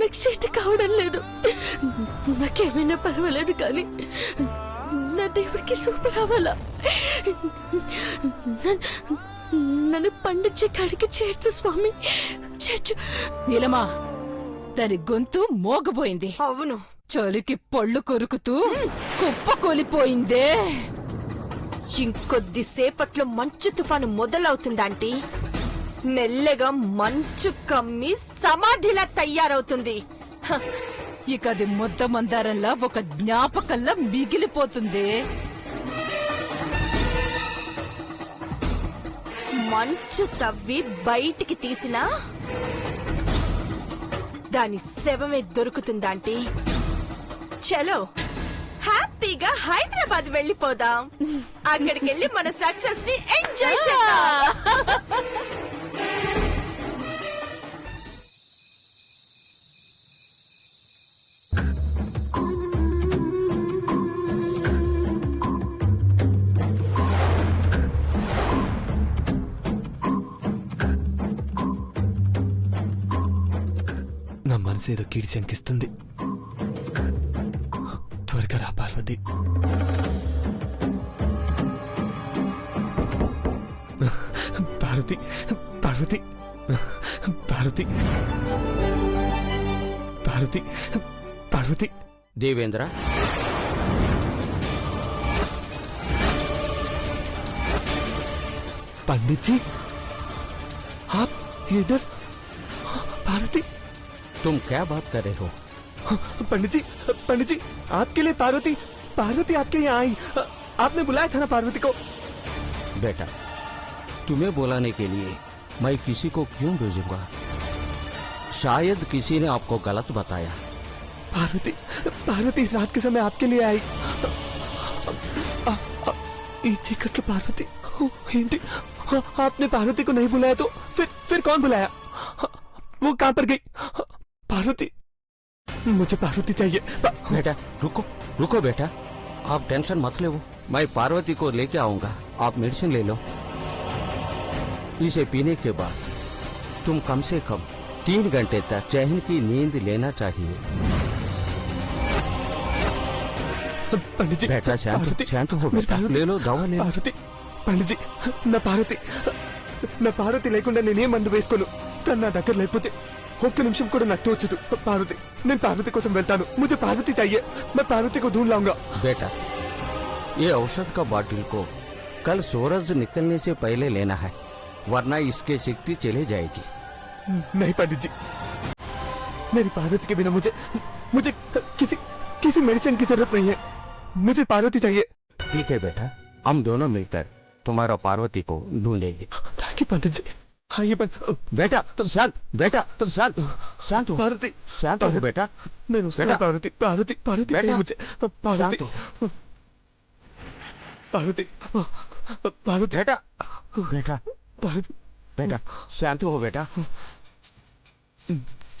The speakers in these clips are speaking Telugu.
నాకు చేతి కావడం లేదు. నాకేమైనా పర్వాలేదు కానీ నా దేవుడికి సూపు రావాలా. నన్ను పండించే కాడికి చేర్చు స్వామి, చేర్చు. నీలమా, దాని గొంతు మోగబోయింది. అవును, చలికి పళ్ళు కొరుకుతూ కుప్ప కూలిపోయిందే. ఇంకొద్దిసేపట్లో మంచు తుఫాను మొదలవుతుందంటీ. మెల్లగా మంచు కమ్మి సమాధిలా తయారవుతుంది. ఇక అది ముద్ద మందారంలా ఒక జ్ఞాపకంలా మిగిలిపోతుంది. మంచు తవ్వి బయటికి తీసినా దాని శవమే దొరుకుతుందాంటీ. చలో హ్యాపీగా హైదరాబాద్ వెళ్ళిపోదాం. అక్కడికెళ్ళి మన సక్సెస్ ని ఎంజాయ్ చేద్దాం. నా మనసు ఏదో కీడి శంకిస్తుంది. త్వరగా రా పార్వతి. పార్వతి, పార్వతి, పార్వతి, పార్వతి, పార్వతి. देवेंद्र, पंडित जी, आप इधर? पार्वती, तुम क्या बात कर रहे हो? पंडित जी, पंडित जी, आपके लिए पार्वती, पार्वती आपके यहाँ आई. आपने बुलाया था ना पार्वती को? बेटा, तुम्हें बुलाने के लिए मैं किसी को क्यों भेजूंगा? शायद किसी ने आपको गलत बताया. पार्वती, पार्वती इस रात के समय आपके लिए आई. ఈ చీకట్లో పార్వతి ఏంటి? आपने पार्वती को नहीं बुलाया तो फिर कौन बुलाया? वो कहां पर गई? पार्वती, मुझे पार्वती चाहिए. बेटा रुको, रुको बेटा, आप टेंशन मत लो. मैं पार्वती को लेके आऊंगा. आप मेडिसिन ले लो. इसे पीने के बाद तुम कम से कम 3 घंटे तक चैन की नींद लेना चाहिए. पंडित जी, बेटा शांत हो बेटा, ले लो दवा ले लो. పార్వతి, పండిట్ జీ, నా పార్వతి లేకుండా నేనే మందు వేసుకోను. తను నా దగ్గర లేకపోతే ఒక్క నిమిషం కూడా నాకు తోచదు. పార్వతి, నేను పార్వతి కోసం వెళ్తాను. मुझे पार्वती चाहिए. मैं पार्वती को ढूंढ लाऊंगा. बेटा, ये औषध का बॉटल को कल सूरज निकलने से पहले लेना है, वरना इसकी शक्ति चली जाएगी. नहीं पंडित जी, मेरी पार्वती के बिना मुझे किसी मेडिसिन की जरूरत नहीं है. मुझे पार्वती चाहिए. ठीक है बेटा, हम दोनों मिलकर तुम्हारा पार्वती को ढूंढेंगे. थैंक यू पंडित जी. आइए बेटा शांत, बेटा शांत, शांत हो. पार्वती, शांत हो बेटा. నేను వస్తాను. పార్వతి, పార్వతి, పార్వతి चाहिए मुझे. पार्वती, पार्वती, पार्वती, बेटा, बेटा, पार्वती, बेटा शांत हो बेटा.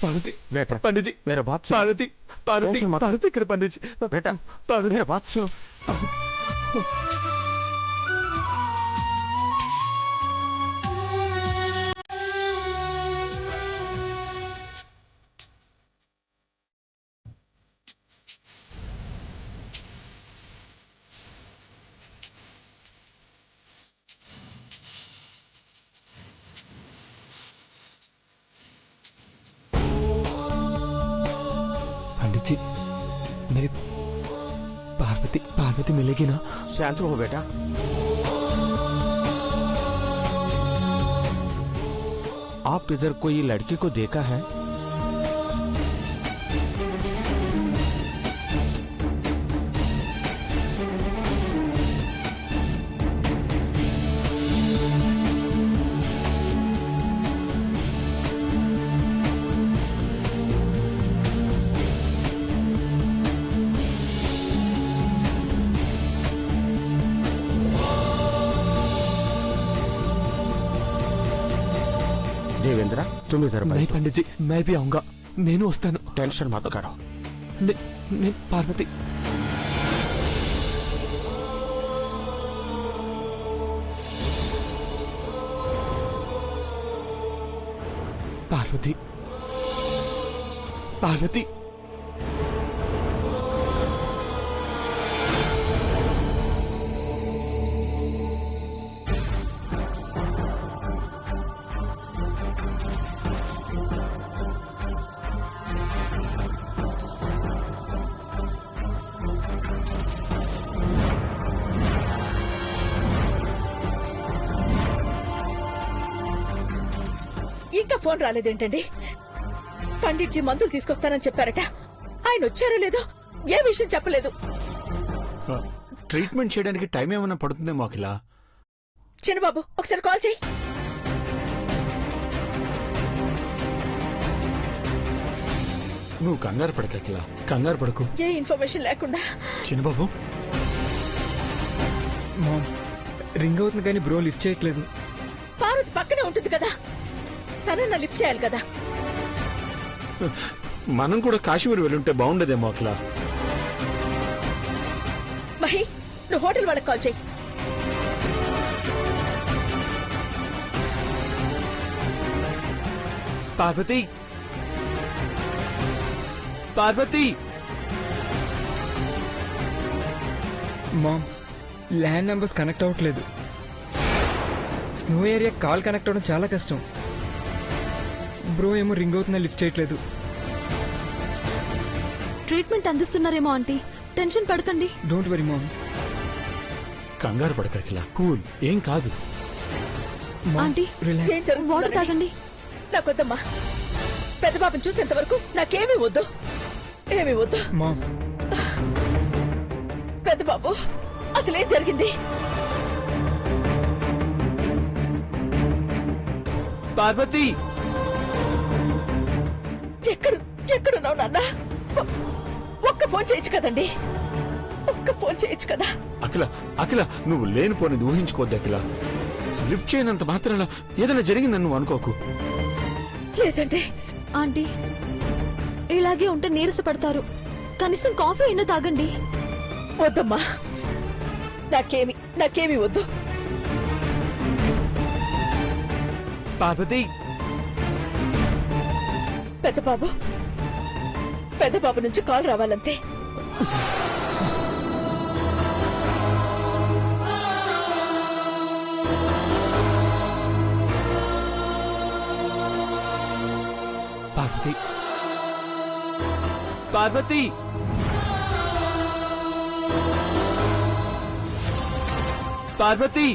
पार्वती, बेटा पंडित जी, मेरा बात सुनो. पार्वती, पार्वती, ऐसे मत- पार्वती कर पंडित जी. बेटा पार्वती, मेरा बात सुनो. पंडित जी, मेरी पार्वती, पार्वती मिलेगी ना? शांत हो बेटा. आप इधर कोई लड़की को देखा है? देवेंद्र, तुम इधर नहीं बैठो. पंडित जी, मैं भी आऊंगा. నేను వస్తాను. टेंशन मत करो. पार्वती, पार्वती, పార్వతి ఇంకా ఫోన్ రాలేదేంటండి? పండిట్జీ మందులు తీసుకొస్తానని చెప్పారట. ఆయన వచ్చారో లేదో ఏ విషయం చెప్పలేదు. ట్రీట్మెంట్ చేయడానికి టైం ఏమైనా పడుతుందేమో అఖిల. చిన్నబాబు ఒకసారి కాల్ చేయి. నువ్వు కంగారు పడక అఖిల, కంగారు పడకు. ఏ ఇన్ఫర్మేషన్ లేకుండా. చిన్నబాబు మామ్ రింగ్ అవుతుంది కానీ బ్రో లిఫ్ట్ చేయట్లేదు. పార్వతి పక్కనే ఉంటుంది కదా, తనన్నా లిఫ్ట్ చేయాలి కదా. మనం కూడా కాశ్మీర్ వెళ్ళుంటే బాగుండేదేమో అఖిల. మహి, నువ్వు హోటల్ వాళ్ళకి కాల్ చేయి. Parvati Parvati mom land numbers connect అవ్వట్లేదు. స్నో ఏరియా కాల్ కనెక్ట్ అవ్వడం చాలా కష్టం. బ్రో ఏమో రింగ్ అవుతుందా లిఫ్ట్ చేయట్లేదు. ట్రీట్మెంట్ అందిస్తున్నారేమో ఆంటీ, టెన్షన్ పడకండి. Don't worry mom. కంగారు పడక అఖిల, కూల్, ఏం కాదు. ఆంటీ ఏం రిలాక్స్. జరుగుతుందని? వాటర్ తాగండి. నాకొద్దమ్మా. పెద్ద బాబుని చూసేంత వరకు నాకేమీ వద్దు, ఏమీ వద్దు. మామ్ పెద్ద బాబు, అసలేం జరిగింది? పార్వతి ఎక్కడున్నావు నాన్న? ఒక్క ఫోన్ చేయొచ్చు కదండి, ఒక్క ఫోన్ చేయొచ్చు కదా. అఖిల అఖిల, నువ్వు లేనిపోనిది ఊహించుకోవద్దు అఖిల. లిఫ్ట్ చేయనంత మాత్రాన ఏదైనా జరిగిందని నువ్వు అనుకోకు. లేదంటే ఆంటీ ఇలాగే ఉంటే నీరసపడతారు. కనీసం కాఫీ అయినా తాగండి. వద్దమ్మా, నాకేమీ వద్దు. పార్వతి పెద్ద బాబు నుంచి కాల్ రావాలంతే. పార్వతి పార్వతి పార్వతి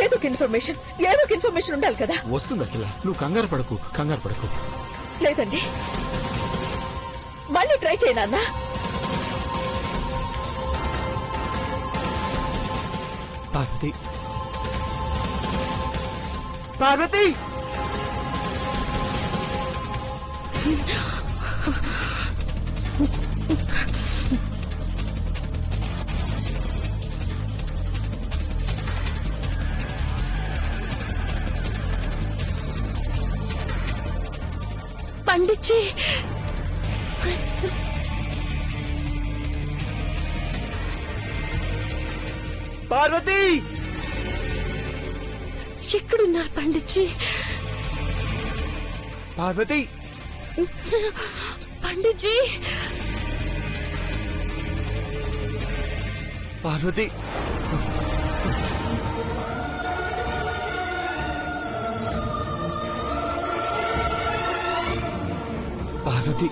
ఏదో ఒక ఇన్ఫర్మేషన్ ఉండాలి కదా. వస్తుంది అఖిల, నువ్వు కంగారు పడకు. లేదండి, మళ్ళీ ట్రై చేయనా అన్నా? పార్వతి పార్వతి పండిచ్చి పార్వతి ఎక్కడున్నారు పండిచ్చి? పార్వతి పండిట్జీ పార్వతి పార్వతి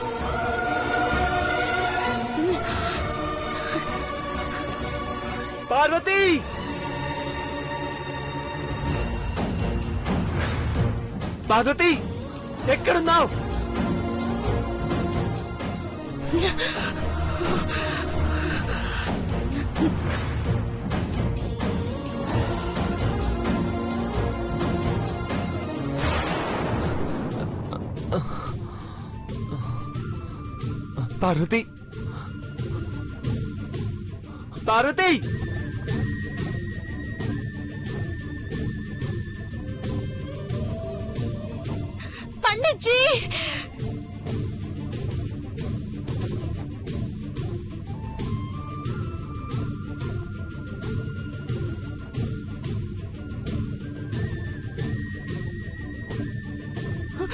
పార్వతి పార్వతి ఎక్కడున్నావు? పార్వతి పార్వతి పండిట్జీ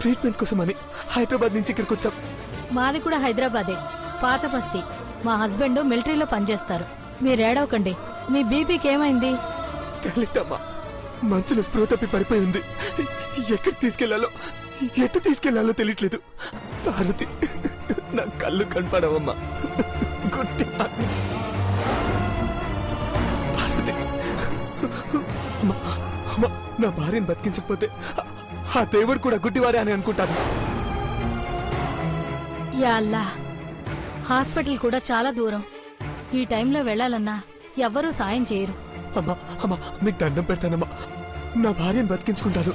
ట్రీట్మెంట్ కోసం అని హైదరాబాద్ నుంచి ఇక్కడికి వచ్చాం. మాది కూడా హైదరాబాదే, పాత బస్తీ. మా హస్బెండ్ మిలిటరీలో పనిచేస్తారు. మీరేడవకండి. మీ బీపీకి ఏమైంది? తెలీదమ్మా, మంచులో స్పృహ తప్పి పడిపోయి ఉంది. ఎక్కడ తీసుకెళ్లాలో ఎటు తీసుకెళ్లాలో తెలియట్లేదు. పార్వతి, నా కళ్ళు కనపడవమ్మా. గుడ్డి పార్వతి, అమ్మా, అమ్మా, నా భార్యను బతికించకపోతే ఆ దేవుడు కూడా గుడ్డివాడే అని అనుకుంటాను. యా అల్లా, హాస్పిటల్ కూడా చాలా దూరం. ఈ టైంలో వెళ్లాలన్నా ఎవ్వరూ సాయం చేయరు. అమ్మా, అమ్మా, మీకు దండం పెడతానమ్మా. నా భార్యను బతికించుకుంటాను.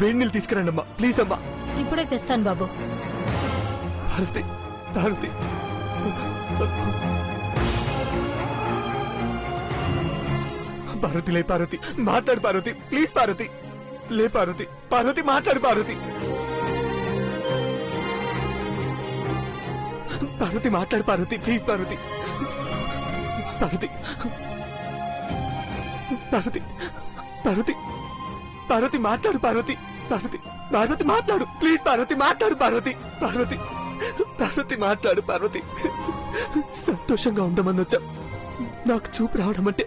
వేడి నీళ్ళు తీసుకురండి అమ్మా, ప్లీజ్ అమ్మా. ఇప్పుడే తెస్తాను బాబు. పార్వతి, పార్వతి, పార్వతి లే. పార్వతి మాట్లాడు. పార్వతి ప్లీజ్. పార్వతి లే. పార్వతి, పార్వతి మాట్లాడు. పార్వతి, పార్వతి మాట్లాడు. పార్వతి ప్లీజ్. పార్వతి, పార్వతి, పార్వతి, పార్వతి, పార్వతి మాట్లాడు. పార్వతి, పార్వతి, పార్వతి మాట్లాడు ప్లీజ్. పార్వతి మాట్లాడు. పార్వతి, పార్వతి, పార్వతి మాట్లాడు. పార్వతి, సంతోషంగా ఉందామని వచ్చా. నాకు చూపు రావడం అంటే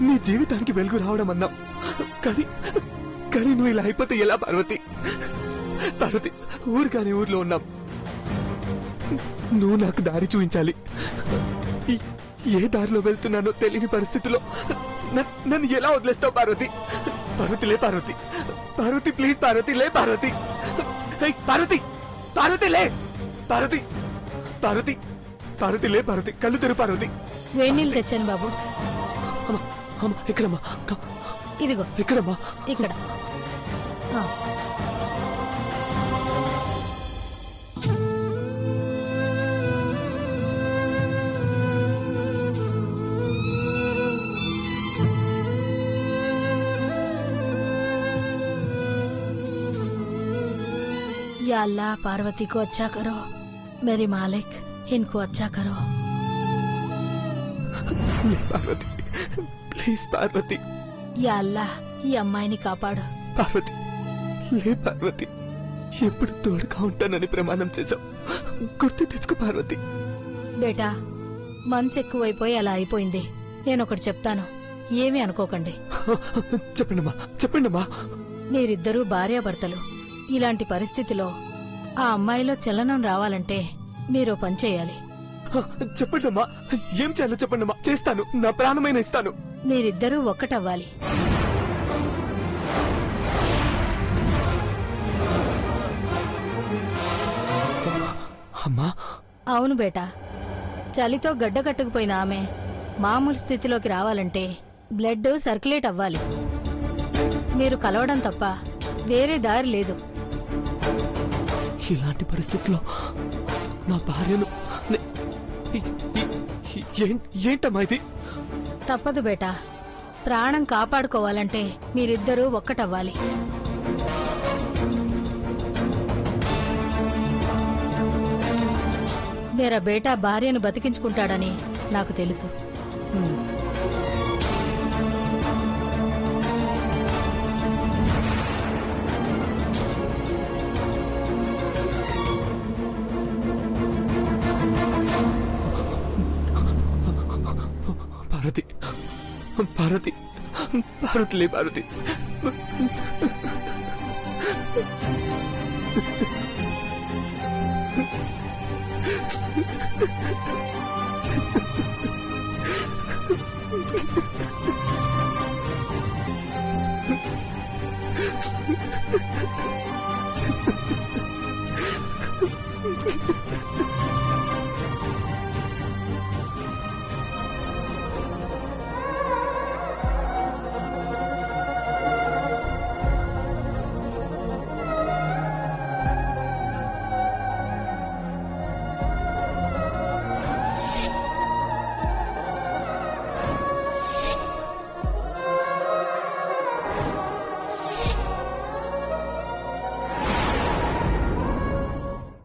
నీ జీవితానికి వెలుగు రావడం అన్నావు. కానీ కానీ నువ్వు ఇలా అయిపోతే ఎలా పార్వతి? పార్వతి, ఊరులో ఉన్నాం. నువ్వు నాకు దారి చూపించాలి. ఏ దారిలో వెళ్తున్నానో తెలియని పరిస్థితిలో నన్ను ఎలా వదిలేస్తావు పార్వతి? పార్వతి లే. పార్వతి, పార్వతి ప్లీజ్. పార్వతి లే. పార్వతి, పార్వతి, పార్వతి లే. పార్వతి, పార్వతి, పార్వతి లే. పార్వతి కళ్ళు తెరు. పార్వతి, వేణీళ్ళు తెచ్చాను బాబు. అమ్మా, అమ్మా, ఎక్కడమ్మా? ఇదిగో ఎక్కడమ్మా? ఇక్కడ. ఆ. या अल्लाह, पार्वती को अच्छा करो, मेरी मालिक इनको अच्छा करो. లే పార్వతి ప్లీజ్. పార్వతి, యా అల్లా, ఈ అమ్మాయిని కాపాడు. పార్వతి లే. పార్వతి, ఎప్పుడు తోడుగా ఉంటానని ప్రమాణం చేశావు. గుర్తు తెచ్చుకో పార్వతి. బేటా, మనసు ఎక్కువైపోయి అలా అయిపోయింది. నేనొకటి చెప్తాను, ఏమీ అనుకోకండి. చెప్పండమ్మా, చెప్పండమ్మా. మీరిద్దరూ భార్యాభర్తలు. ఇలాంటి పరిస్థితిలో ఆ అమ్మాయిలో చలనం రావాలంటే మీరో పని చేయాలి. చెప్పండమ్మా, ఏం చేయాలో చెప్పండమ్మా. చేస్తాను, నా ప్రాణమైన ఇస్తాను. మీరిద్దరూ ఒక్కటవ్వాలి. అమ్మా, అవును బేటా, చలితో గడ్డకట్టుకుపోయిన ఆమె మామూలు స్థితిలోకి రావాలంటే బ్లడ్ సర్క్యులేట్ అవ్వాలి. మీరు కలవడం తప్ప వేరే దారి లేదు. ఇలాంటి పరిస్థితుల్లో నా భార్యను ఏంటమ్మా ఇది? తప్పదు బేటా, ప్రాణం కాపాడుకోవాలంటే మీరిద్దరూ ఒక్కటవ్వాలి. మేరా బేటా భార్యను బతికించుకుంటాడని నాకు తెలుసు. పార్వతి, పార్వతి, పార్వతి లే. పార్వతి,